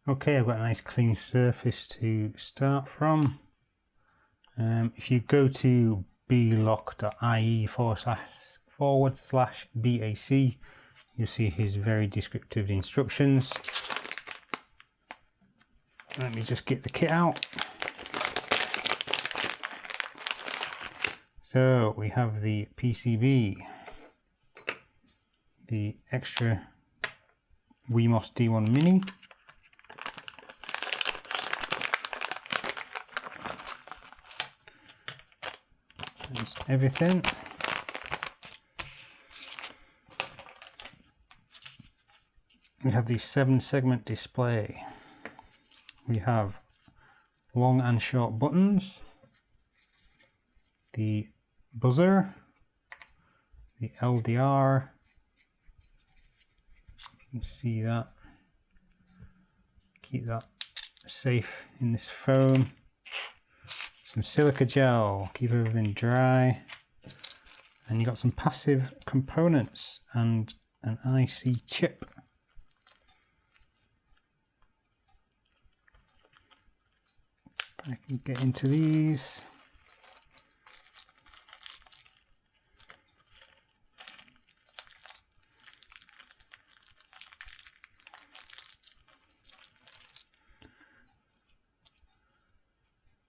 Okay, I've got a nice clean surface to start from. If you go to BLough.ie/BAC, you'll see his very descriptive instructions. Let me just get the kit out. So we have the PCB, the extra WeMOS D1 Mini, that's everything. We have the 7-segment display. We have long and short buttons, the buzzer, the LDR, you can see that, keep that safe in this foam, some silica gel, keep everything dry, and you got some passive components and an IC chip. I can get into these.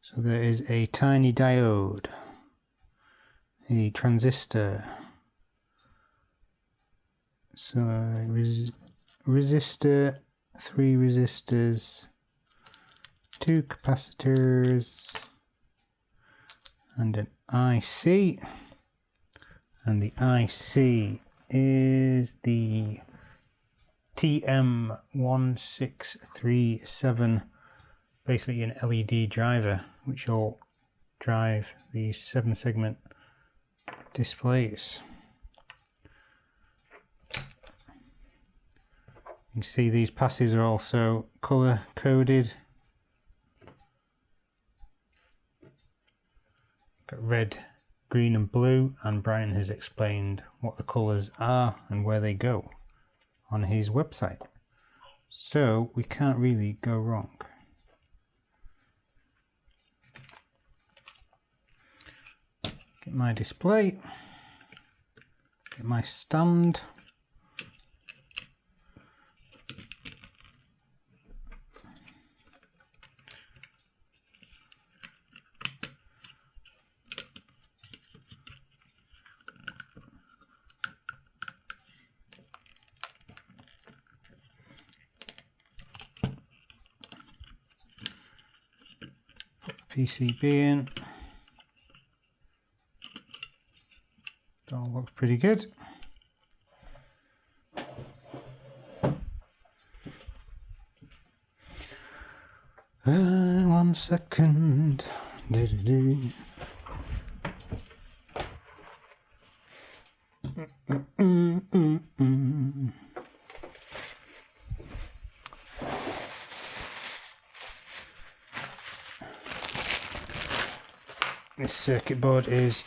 So there is a tiny diode, a transistor, so resistor, 3 resistors, 2 capacitors, and an IC. And the IC is the TM1637, basically an LED driver, which will drive these 7-segment displays. You can see these passives are also color coded. Got red, green and blue, and Brian has explained what the colors are and where they go on his website. So we can't really go wrong. Get my display, get my stand, put the PCB in. It all looks pretty good. One second. This circuit board is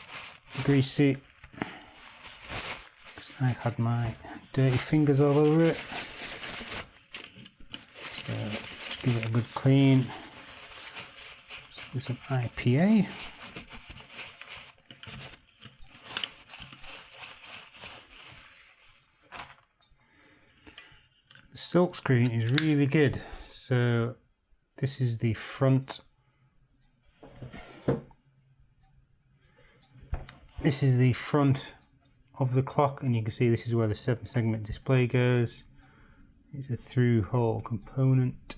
greasy. I had my dirty fingers all over it, so just give it a good clean with some IPA. The silk screen is really good. So this is the front. This is the front of the clock, and you can see this is where the 7-segment display goes. It's a through hole component,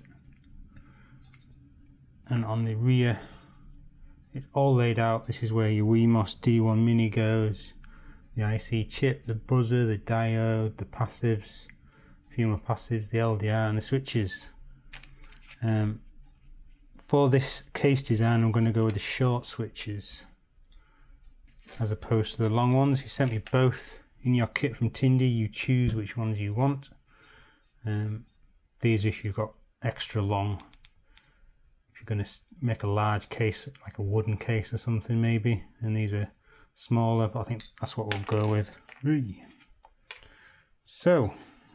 and on the rear it's all laid out. This is where your WeMOS D1 Mini goes, the IC chip, the buzzer, the diode, the passives, a few more passives, the LDR and the switches. For this case design I'm going to go with the short switches as opposed to the long ones. He sent me both in your kit from Tindy. You choose which ones you want. These if you've got extra long, if you're going to make a large case, like a wooden case or something maybe, and these are smaller, but I think that's what we'll go with. So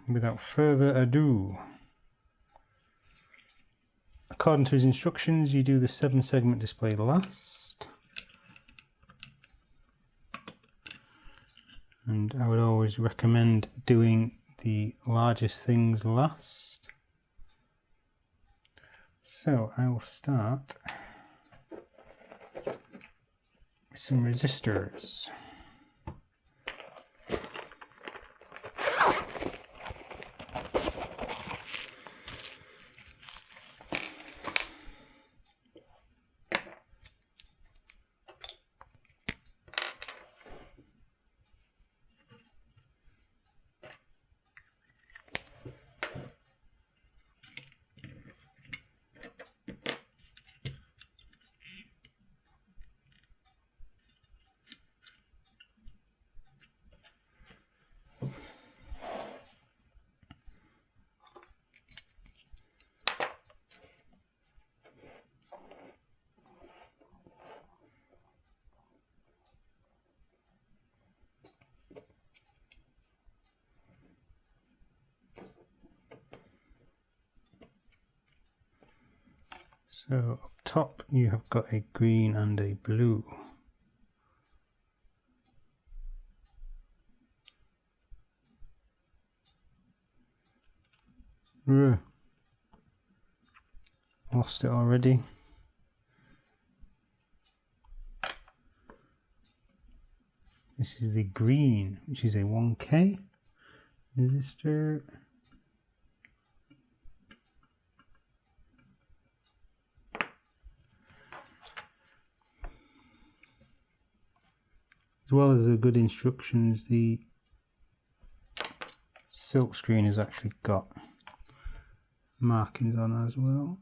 without further ado, according to his instructions, you do the 7-segment display last. And I would always recommend doing the largest things last. So I will start with some resistors. So up top you have got a green and a blue. Lost it already. This is the green, which is a 1K resistor. As well as the good instructions, the silk screen has actually got markings on as well.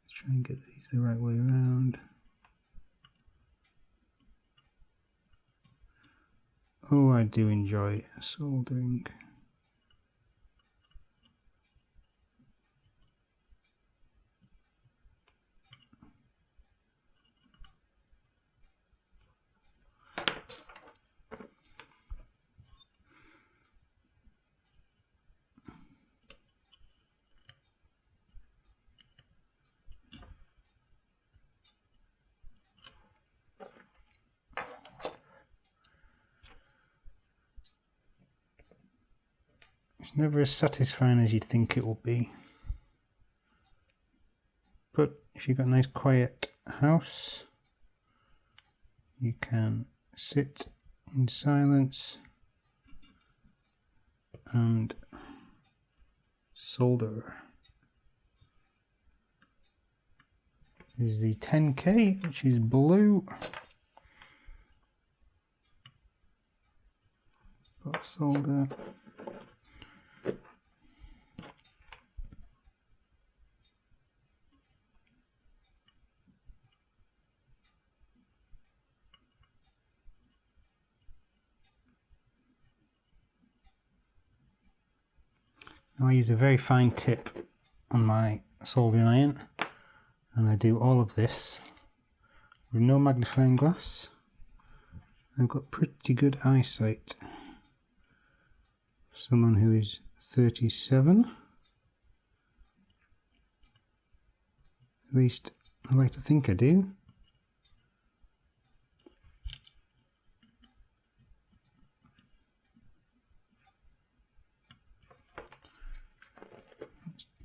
Let's try and get these the right way around. Oh, I do enjoy soldering. It's never as satisfying as you'd think it will be. But if you've got a nice quiet house, you can sit in silence and solder. This is the 10K, which is blue. Got solder. Now I use a very fine tip on my soldering iron, and I do all of this with no magnifying glass. I've got pretty good eyesight. Someone who is 37. At least I like to think I do.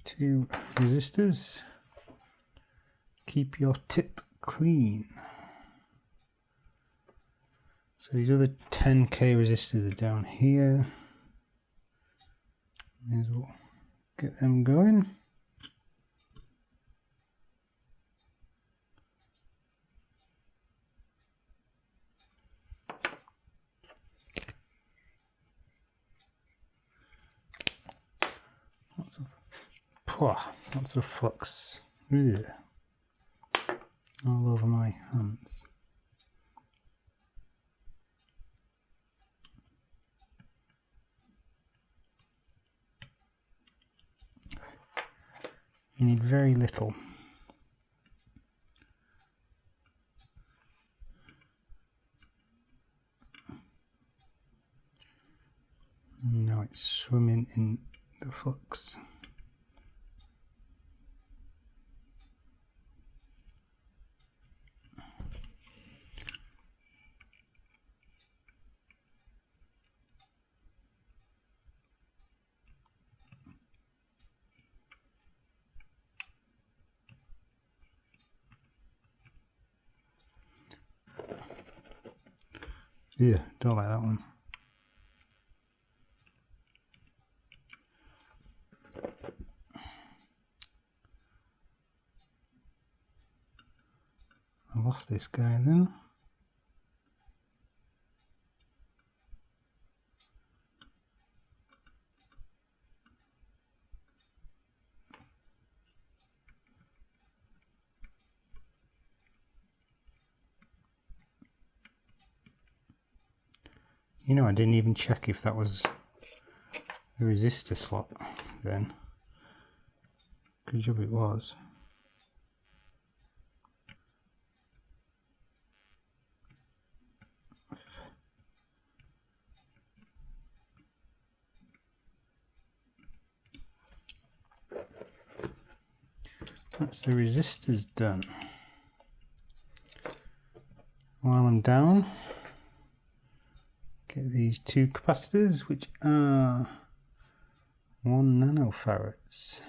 Two resistors. Keep your tip clean. So these other 10K resistors are down here. May as well get them going. Lots of flux. Ugh. All over my hands. You need very little. Now it's swimming in the flux. Yeah, don't like that one. I lost this guy then. You know, I didn't even check if that was the resistor slot then. Good job it was. That's the resistors done. While I'm down, get these two capacitors, which are 1 nanofarads,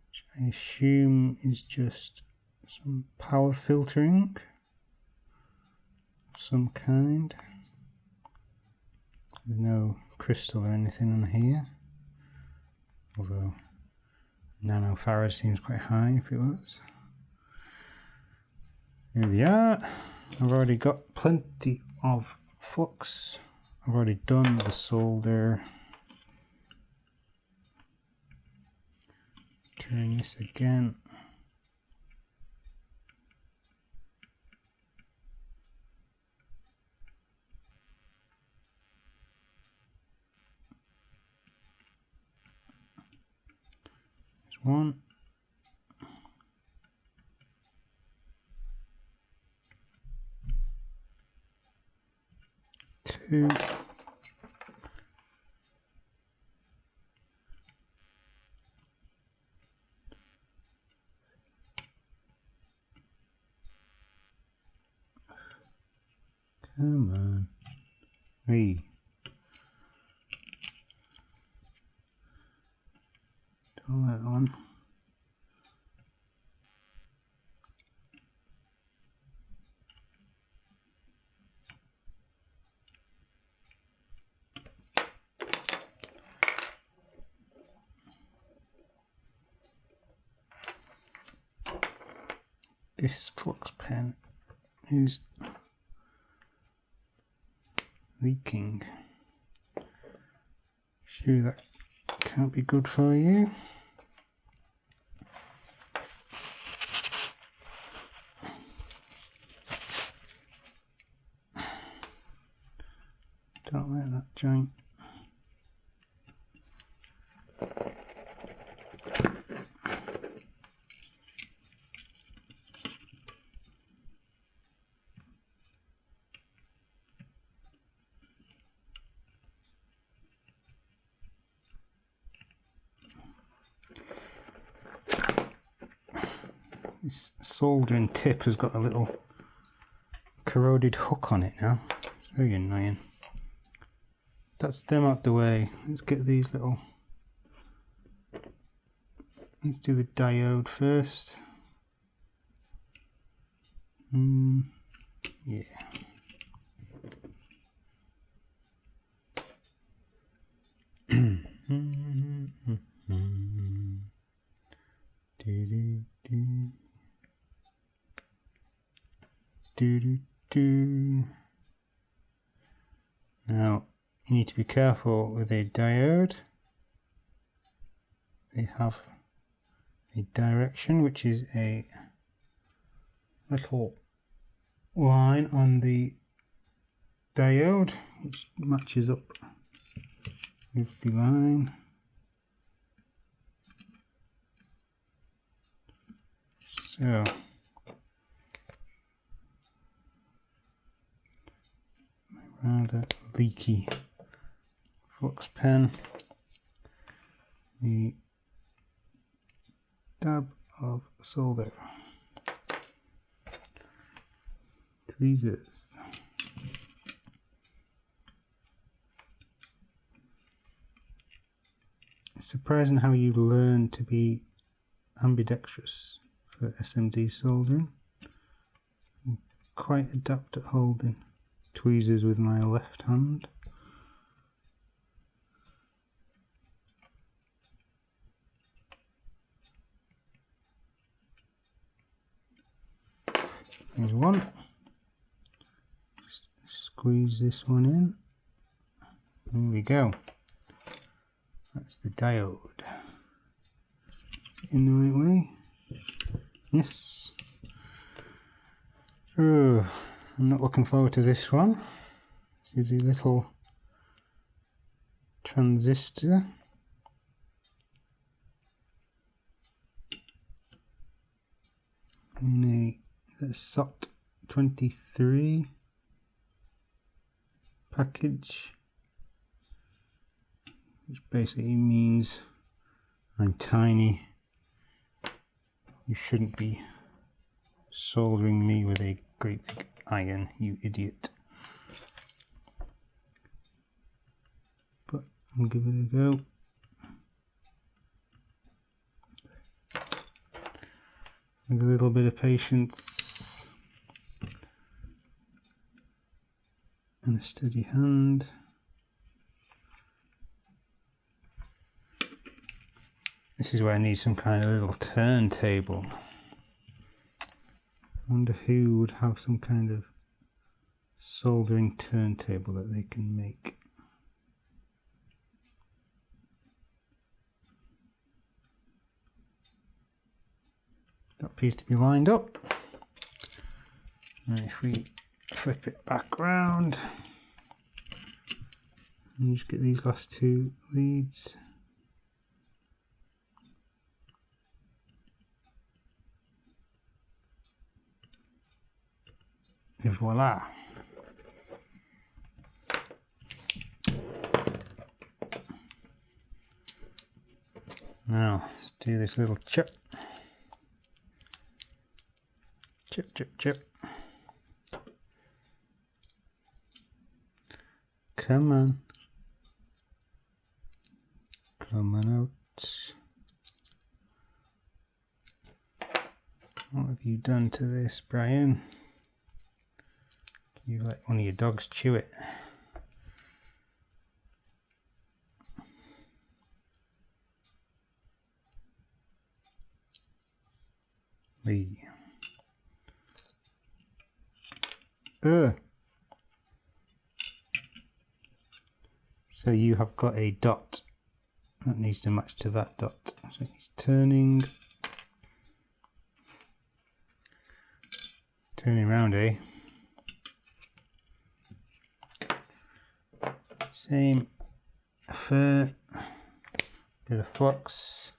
which I assume is just some power filtering of some kind. There's no crystal or anything on here, although nanofarad seems quite high if it was. Here we are. I've already got plenty of flux. I've already done the solder. Turn this again. There's one. Two. Come on. 3. Don't like that one. This flux pen is leaking. Sure, that can't be good for you. Don't like that joint. This soldering tip has got a little corroded hook on it now. It's very annoying. That's them out the way. Let's get these little... Let's do the diode first. Yeah. Now you need to be careful with a diode. They have a direction, which is a little line on the diode which matches up with the line. So rather leaky flux pen, the dab of solder, tweezers, it's surprising how you learn to be ambidextrous for SMD soldering. quite adept at holding tweezers with my left hand. Here's one. Just squeeze this one in. There we go. That's the diode. In the right way? Yes. Oh, I'm not looking forward to this one. This is a little transistor. In a SOT 23 package, which basically means I'm tiny. You shouldn't be soldering me with a great big iron, you idiot. But I'll give it a go. With a little bit of patience and a steady hand. This is where I need some kind of little turntable. I wonder who would have some kind of soldering turntable that they can make. That appears to be lined up. And if we flip it back round and just get these last two leads. And voila. Now let's do this little chip. Chip, chip, chip. Come on. Come on out. What have you done to this, Brian? Can you let one of your dogs chew it? Lee. So you have got a dot that needs to match to that dot. So it's turning around, eh? Same affair. Bit of flux.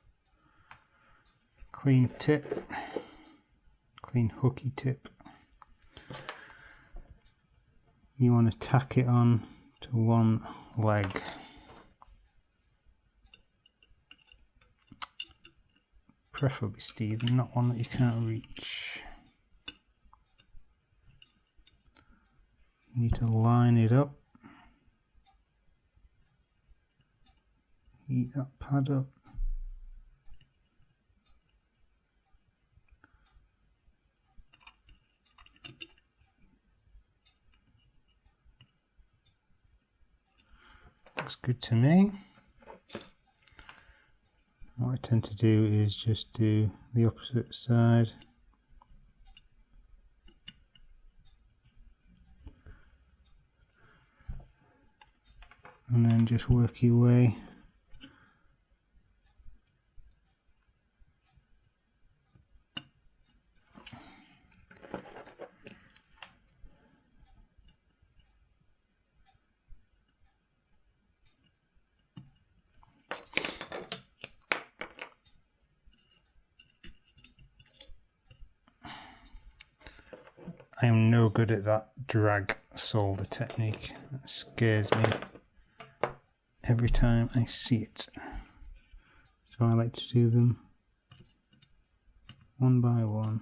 Clean tip. Clean hooky tip. You want to tack it on to one leg. Preferably Stephen, not one that you can't reach. You need to line it up. Heat that pad up. Looks good to me. What I tend to do is just do the opposite side. And then just work your way. I am no good at that drag solder technique. That scares me every time I see it. So I like to do them one by one.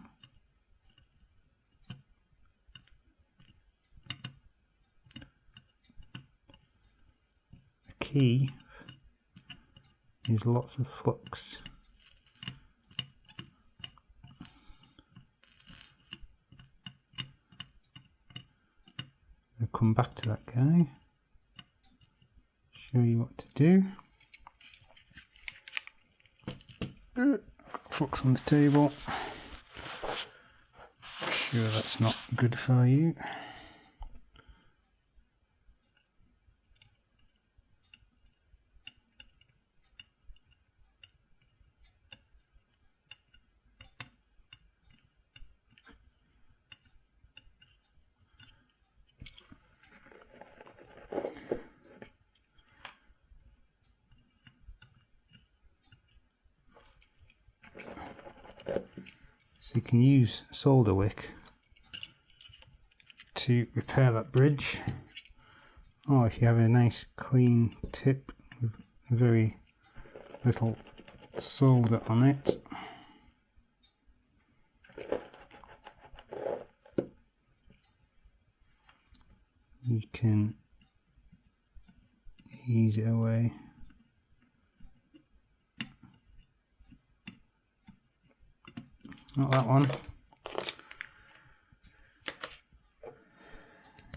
The key is lots of flux. come back to that guy, show you what to do. Flux on the table. Sure, that's not good for you. So you can use solder wick to repair that bridge, or if you have a nice clean tip with very little solder on it, you can ease it away. Not that one.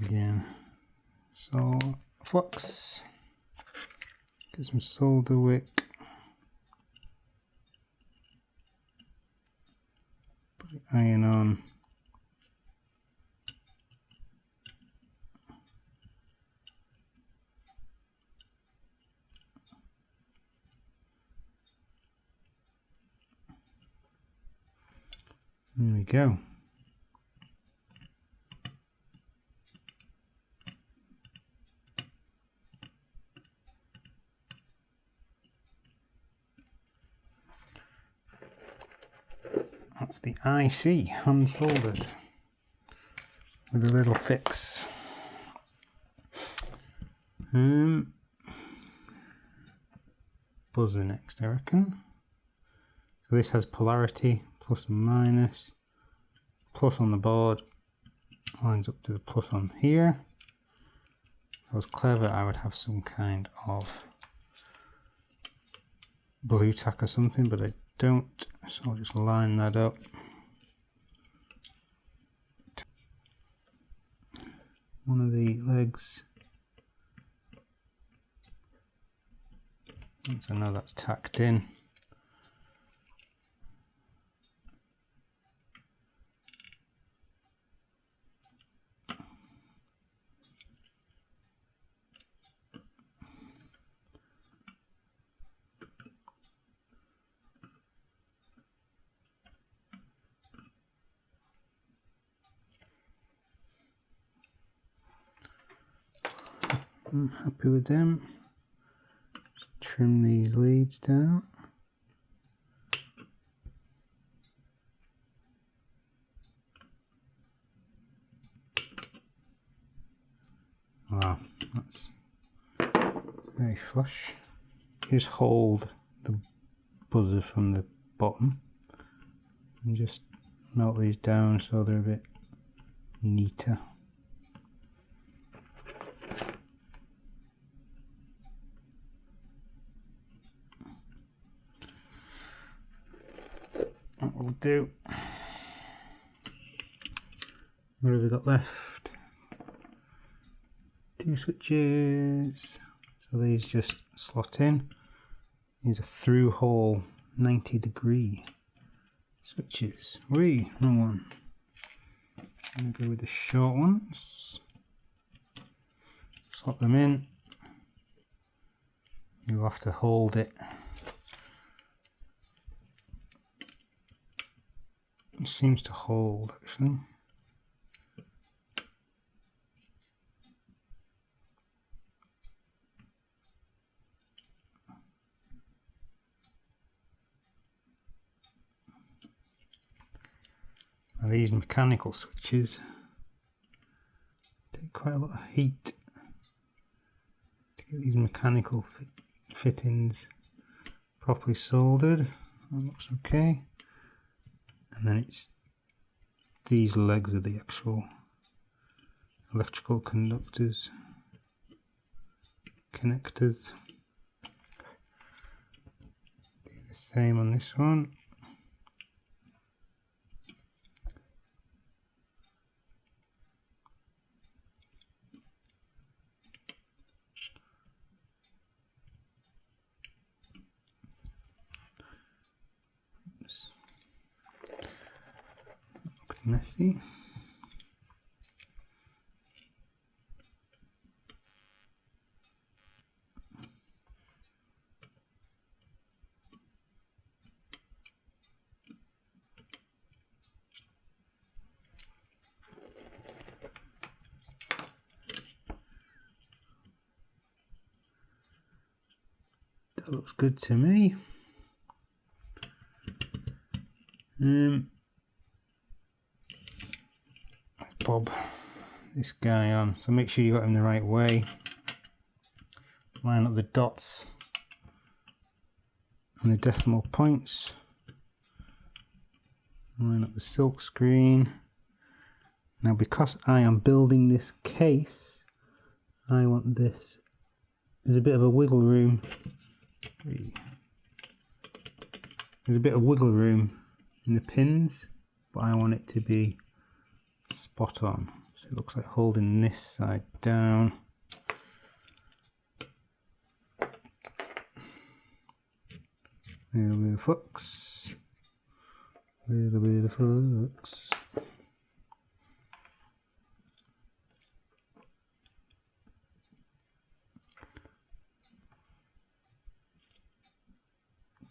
Again, so flux, get some solder wick, put the iron on, there we go. That's the IC hand soldered with a little fix. Buzzer next, I reckon. So this has polarity, plus and minus. Plus on the board lines up to the plus on here. If I was clever, I would have some kind of blue tack or something, but I don't, so I'll just line that up. One of the legs, once I know that's tacked in, I'm happy with them. Just trim these leads down. Wow, that's very flush. Just hold the buzzer from the bottom and just melt these down so they're a bit neater. That will do. What have we got left? Two switches. So these just slot in. These are through hole 90-degree switches. Wrong one. I'm going to go with the short ones. Slot them in. You'll have to hold it. It seems to hold actually. Now these mechanical switches take quite a lot of heat to get these mechanical fittings properly soldered. That looks okay. And then it's these legs are the actual electrical connectors. Do the same on this one. messy. That looks good to me. Let's bob this guy on. So make sure you got him the right way. Line up the dots and the decimal points. Line up the silk screen. Now because I am building this case, I want this, there's a bit of a wiggle room. There's a bit of wiggle room in the pins, but I want it to be spot on. So it looks like holding this side down. A little bit of flux. A little bit of flux.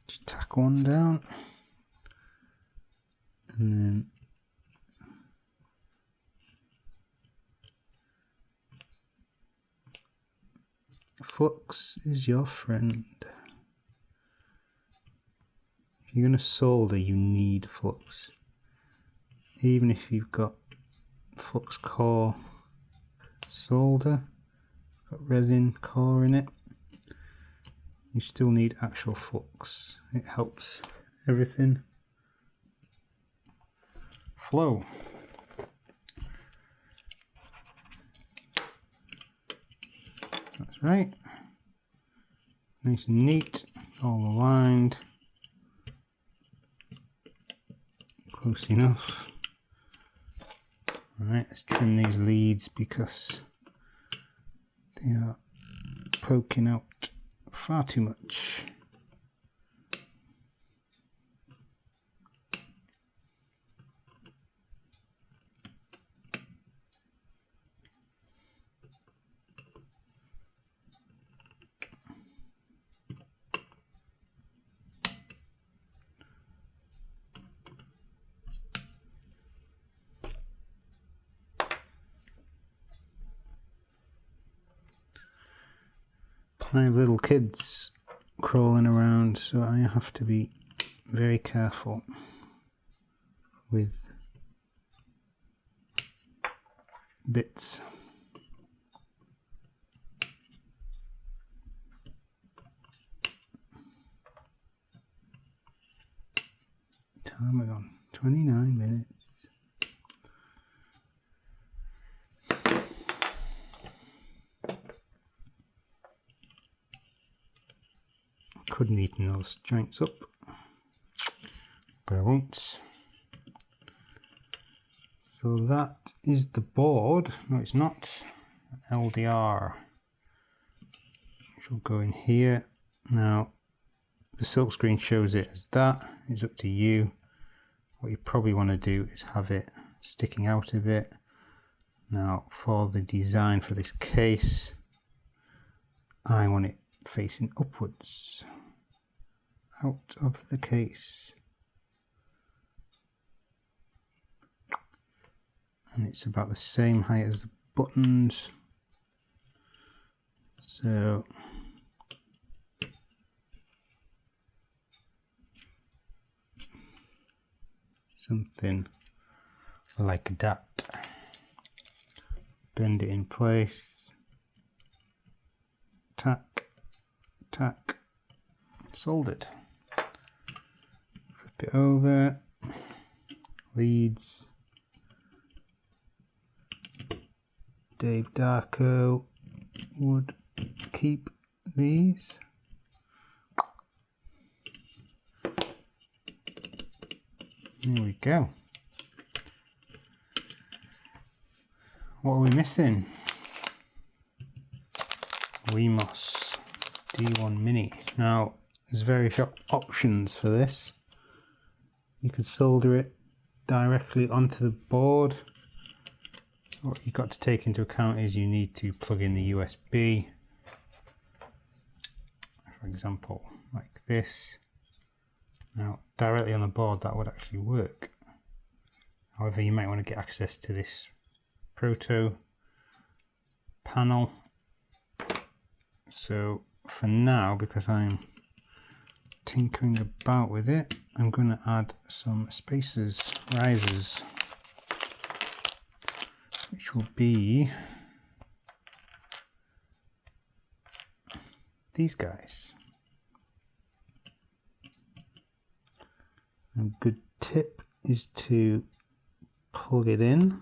Just tack one down. And then flux is your friend. If you're going to solder, you need flux. Even if you've got flux core solder, got resin core in it, you still need actual flux. It helps everything flow. That's right. Nice and neat, all aligned. Close enough. Alright, let's trim these leads because they are poking out far too much. I have little kids crawling around, so I have to be very careful with bits. Time on 29 minutes. Could neaten those joints up, but I won't. So that is the board. No, it's not. LDR, which will go in here. Now, the silkscreen shows it as that. It's up to you. What you probably want to do is have it sticking out of it. Now, for the design for this case, I want it facing upwards, out of the case, and it's about the same height as the buttons, so something like that. Bend it in place, tack, tack, soldered. Flip it over, leads. Dave Darko would keep these. There we go. What are we missing? WeMOS D1 Mini. Now, there's various options for this. You can solder it directly onto the board. What you've got to take into account is you need to plug in the USB, for example, like this. Now, directly on the board that would actually work. However, you might want to get access to this proto panel. So for now, because I'm tinkering about with it, I'm going to add some spacers, risers, which will be these guys. A good tip is to plug it in,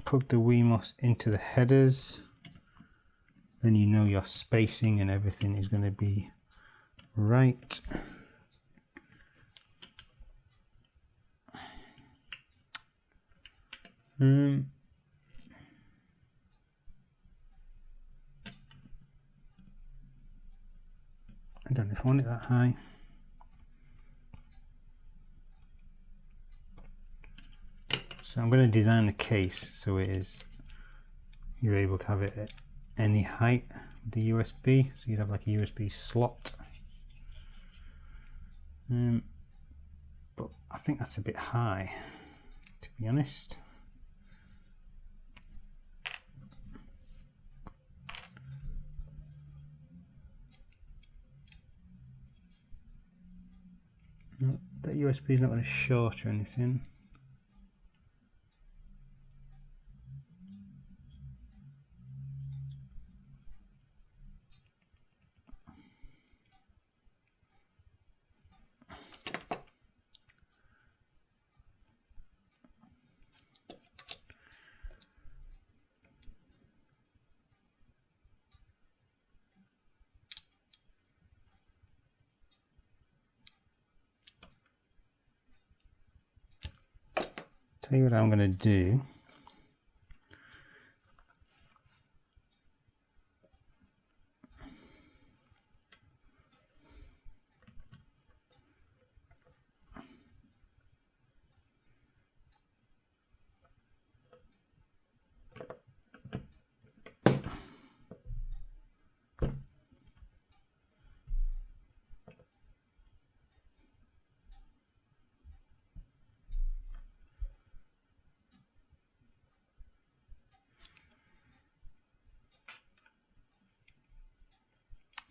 plug the WeMOS into the headers, then you know your spacing and everything is going to be right. I don't know if I want it that high. So I'm going to design the case so it is, you're able to have it at any height with the USB, so you'd have like a USB slot. But I think that's a bit high, to be honest. No, that USB is not going to short or anything. Tell you what I'm going to do.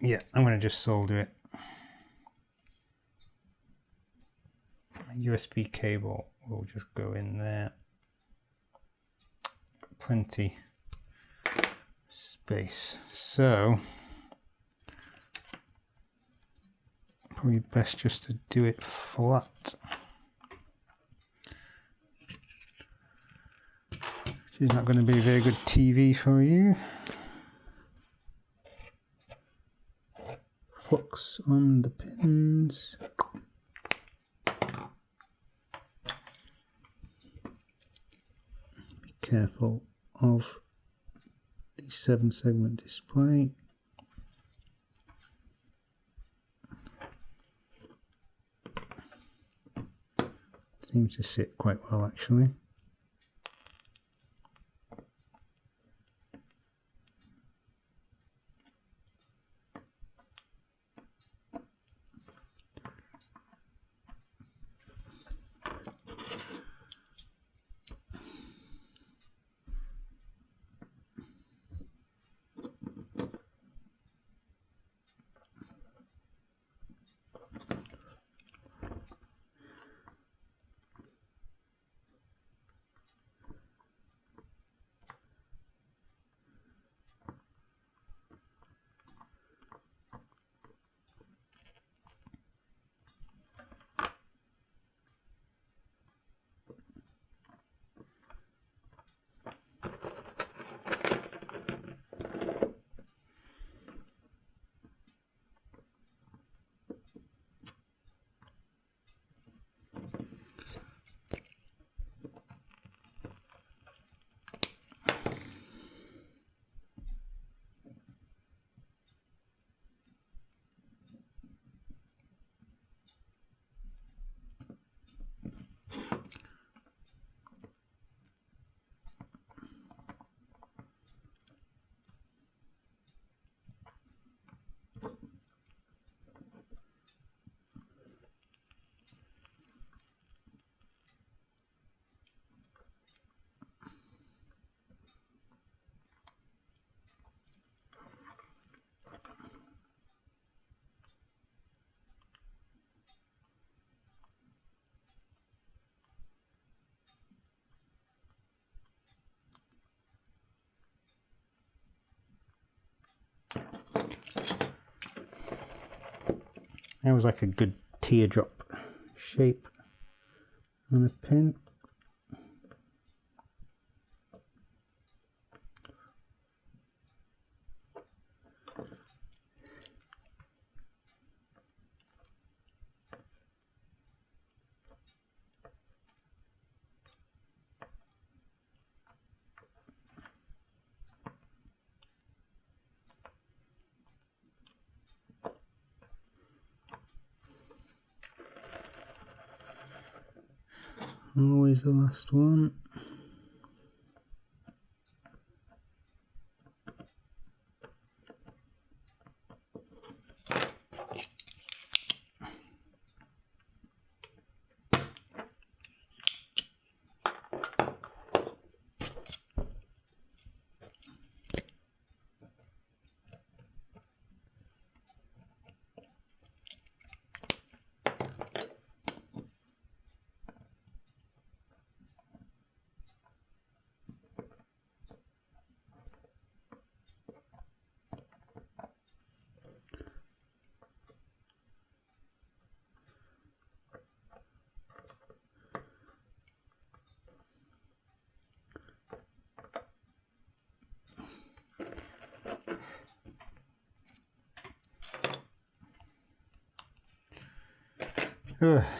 Yeah, I'm going to just solder it. My USB cable will just go in there. Plenty space. So, probably best just to do it flat. Which is not going to be a very good TV for you. Flux on the pins. Be careful of the 7-segment display. Seems to sit quite well actually. That was like a good teardrop shape on a pin. Always the last one.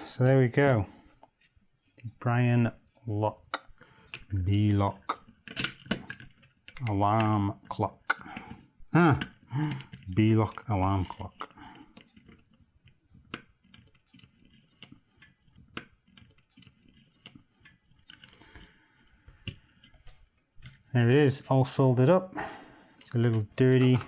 So there we go. The Brian Lough BLough Alarm Clock. BLough Alarm Clock. There it is, all soldered up. It's a little dirty.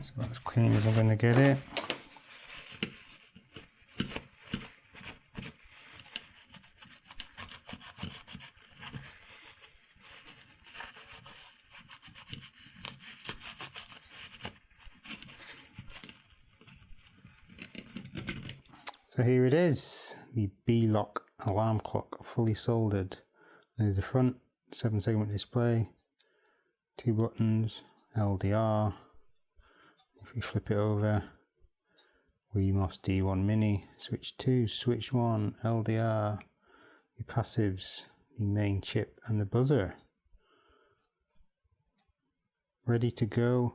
So as clean as I'm going to get it. So here it is, the BLough Alarm Clock, fully soldered. There's the front 7-segment display, 2 buttons, LDR. If we flip it over, WeMOS D1 Mini, switch 2, switch 1, LDR, the passives, the main chip and the buzzer ready to go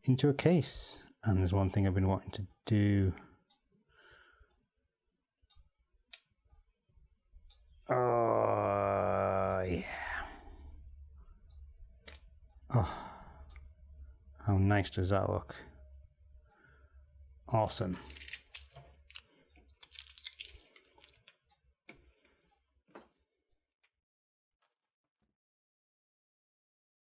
into a case. And there's one thing I've been wanting to do. Oh yeah. Oh, how nice does that look? Awesome.